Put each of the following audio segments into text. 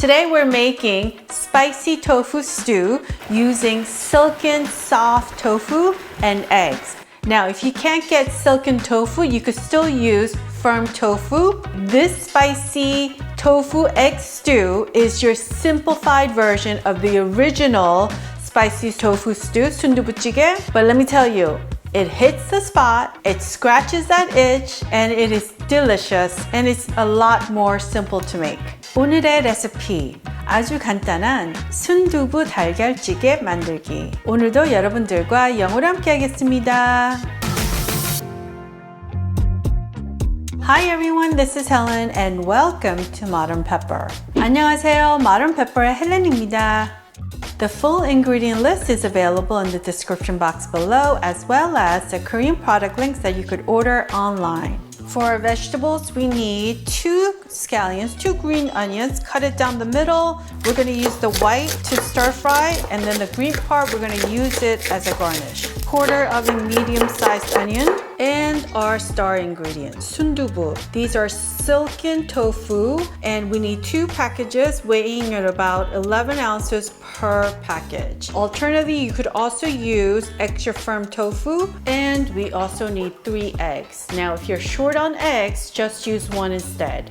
Today we're making spicy tofu stew using silken soft tofu and eggs. Now, if you can't get silken tofu, you could still use firm tofu. This spicy tofu egg stew is your simplified version of the original spicy tofu stew, Soondubu Jjigae. But let me tell you, it hits the spot, it scratches that itch, and it is delicious, and it's a lot more simple to make. 오늘의 레시피, 아주 간단한 순두부 달걀찌개 만들기. 오늘도 여러분들과 영어로 함께 하겠습니다. Hi everyone, this is Helen and welcome to Modern Pepper. 안녕하세요, Modern Pepper의 헬렌입니다. The full ingredient list is available in the description box below, as well as the Korean product links that you could order online. For our vegetables, we need 2 scallions, 2 green onions, cut it down the middle. We're going to use the white to stir fry, and then the green part, we're going to use it as a garnish. Quarter of a medium-sized onion, and our star ingredients, sundubu. These are silken tofu, and we need 2 packages weighing at about 11 ounces per package. Alternatively, you could also use extra firm tofu, and we also need 3 eggs. Now, if you're short on eggs, just use 1 instead.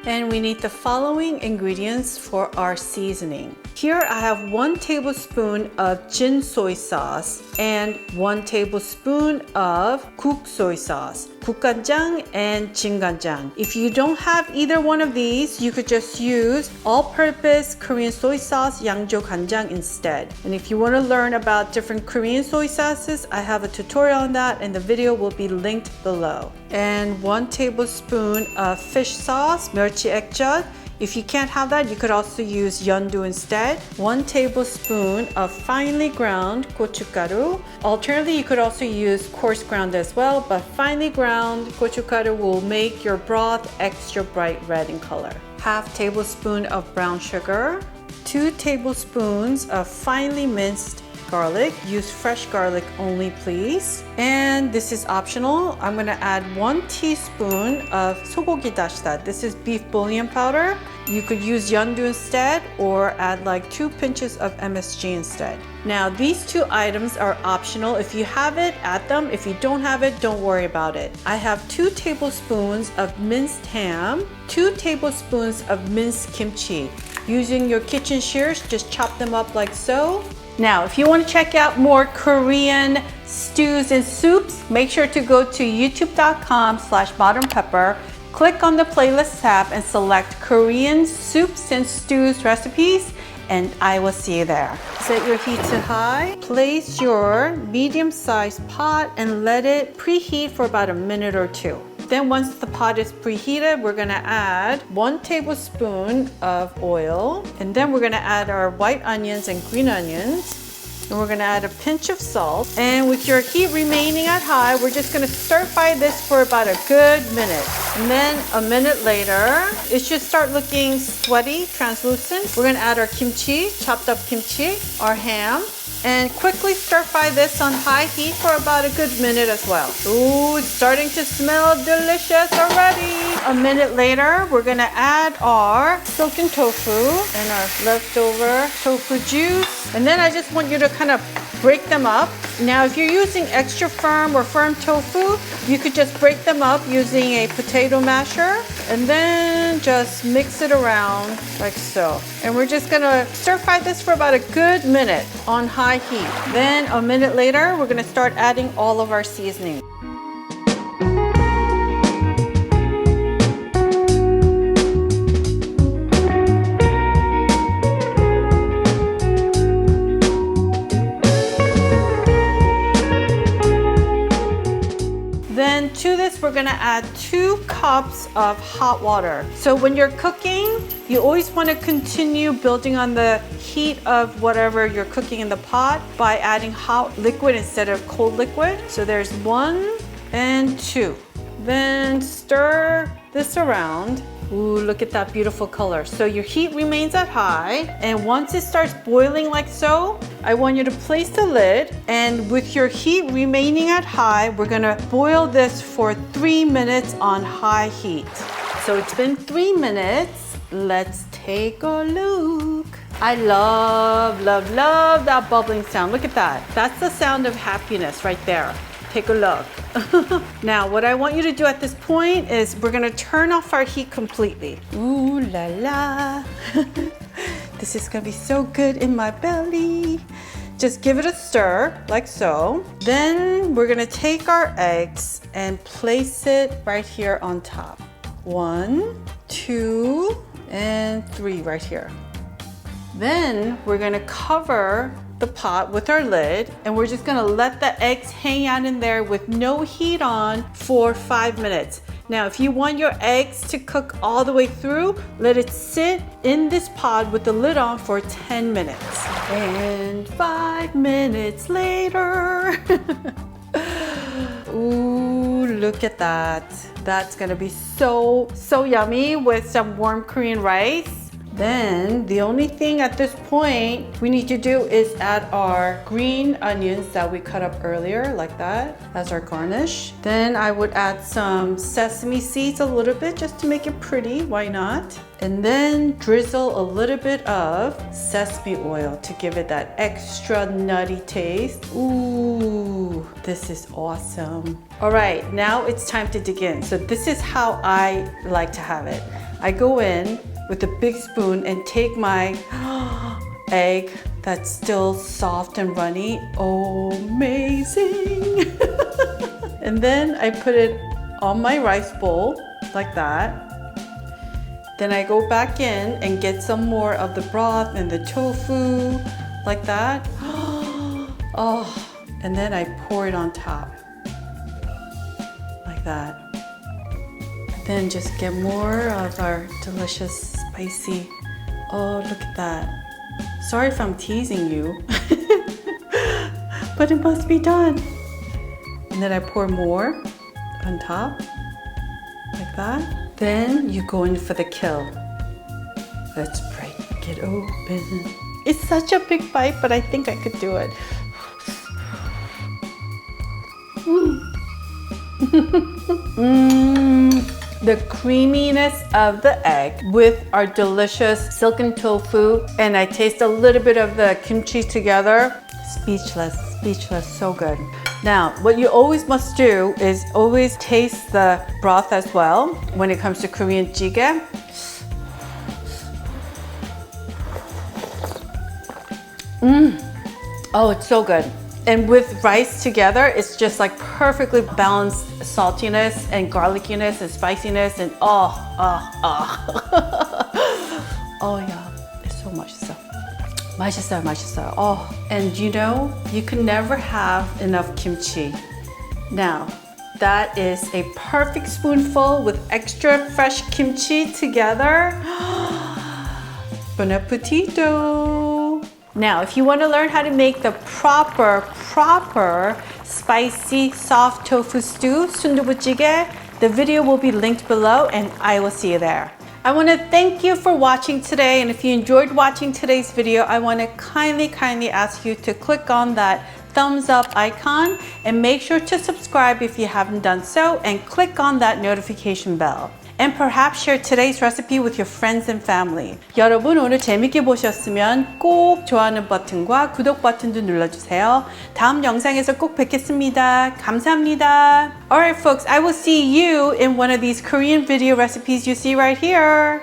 And we need the following ingredients for our seasoning. Here I have 1 tablespoon of Jin Soy Sauce and 1 tablespoon of Guk Soy Sauce, 국간장 and 진간장. If you don't have either one of these, you could just use all-purpose Korean soy sauce, 양조 간장 instead. And if you want to learn about different Korean soy sauces, I have a tutorial on that and the video will be linked below. And 1 tablespoon of fish sauce, 멸치액젓. If you can't have that, you could also use Yondu instead. 1 tablespoon of finely ground gochugaru. Alternatively, you could also use coarse ground as well, but finely ground gochugaru will make your broth extra bright red in color. 1/2 tablespoon of brown sugar. 2 tablespoons of finely minced garlic. Use fresh garlic only, please. And this is optional. I'm gonna add 1 teaspoon of 소고기 다시다. This is beef bouillon powder. You could use Yondu instead or add like 2 pinches of MSG instead. Now, these 2 items are optional. If you have it, add them. If you don't have it, don't worry about it. I have 2 tablespoons of minced ham, 2 tablespoons of minced kimchi. Using your kitchen shears, just chop them up like so. Now, if you want to check out more Korean stews and soups, make sure to go to youtube.com/modernpepper, click on the playlist tab and select Korean soups and stews recipes, and I will see you there. Set your heat to high. Place your medium-sized pot and let it preheat for about a minute or 2. Then once the pot is preheated, we're gonna add 1 tablespoon of oil, and then we're gonna add our white onions and green onions. And we're gonna add a pinch of salt. And with your heat remaining at high, we're just gonna stir fry this for about a good minute. And then a minute later, it should start looking sweaty, translucent. We're gonna add our kimchi, chopped up kimchi, our ham, and quickly stir fry this on high heat for about a good minute as well. Ooh, it's starting to smell delicious already. A minute later, we're gonna add our silken tofu and our leftover tofu juice. And then I just want you to kind of break them up. Now, if you're using extra firm or firm tofu, you could just break them up using a potato masher and then just mix it around like so. And we're just gonna stir fry this for about a good minute on high heat. Then a minute later, we're gonna start adding all of our seasoning. Then to this, we're gonna add 2 cups of hot water. So when you're cooking, you always wanna continue building on the heat of whatever you're cooking in the pot by adding hot liquid instead of cold liquid. So there's 1 and 2. Then stir this around. Ooh, look at that beautiful color. So your heat remains at high, and once it starts boiling like so, I want you to place the lid, and with your heat remaining at high, we're gonna boil this for 3 minutes on high heat. So it's been 3 minutes. Let's Take a look. I love, love, love that bubbling sound. Look at that. That's the sound of happiness right there. Take a look. Now, what I want you to do at this point is we're gonna turn off our heat completely. Ooh la la. This is gonna be so good in my belly. Just give it a stir, like so. Then we're gonna take our eggs and place it right here on top. 1, 2, and 3 right here. Then we're gonna cover the pot with our lid, and we're just gonna let the eggs hang out in there with no heat on for 5 minutes. Now, if you want your eggs to cook all the way through, let it sit in this pot with the lid on for 10 minutes. And 5 minutes later, ooh, look at that. That's gonna be so yummy with some warm Korean rice. Then the only thing at this point we need to do is add our green onions that we cut up earlier, like that, as our garnish. Then I would add some sesame seeds, a little bit, just to make it pretty, why not? And then drizzle a little bit of sesame oil to give it that extra nutty taste. Ooh, this is awesome. All right, now it's time to dig in. So this is how I like to have it. I go in with a big spoon and take my egg that's still soft and runny. Oh, amazing. And then I put it on my rice bowl like that. Then I go back in and get some more of the broth and the tofu like that. Oh, and then I pour it on top like that. Then just get more of our delicious spicy. Oh, look at that. Sorry if I'm teasing you, but it must be done. And then I pour more on top, like that. Then you go in for the kill. Let's break it open. It's such a big bite, but I think I could do it. The creaminess of the egg with our delicious silken tofu, and I taste a little bit of the kimchi together. Speechless, so good. Now, what you always must do is always taste the broth as well when it comes to Korean jjigae. Oh, it's so good. And with rice together, it's just like perfectly balanced saltiness and garlickiness and spiciness and oh yeah, it's so 맛있어. 맛있어요. Oh, and you know, you can never have enough kimchi. Now, that is a perfect spoonful with extra fresh kimchi together. Bon appetito! Now, if you want to learn how to make the proper spicy soft tofu stew, Soondubu Jjigae, the video will be linked below and I will see you there. I want to thank you for watching today, and if you enjoyed watching today's video, I want to kindly ask you to click on that thumbs up icon and make sure to subscribe if you haven't done so, and click on that notification bell. And perhaps share today's recipe with your friends and family. 여러분, 오늘 재밌게 보셨으면 꼭 좋아하는 버튼과 구독 버튼도 눌러주세요. 다음 영상에서 꼭 뵙겠습니다. 감사합니다. Alright folks, I will see you in one of these Korean video recipes you see right here.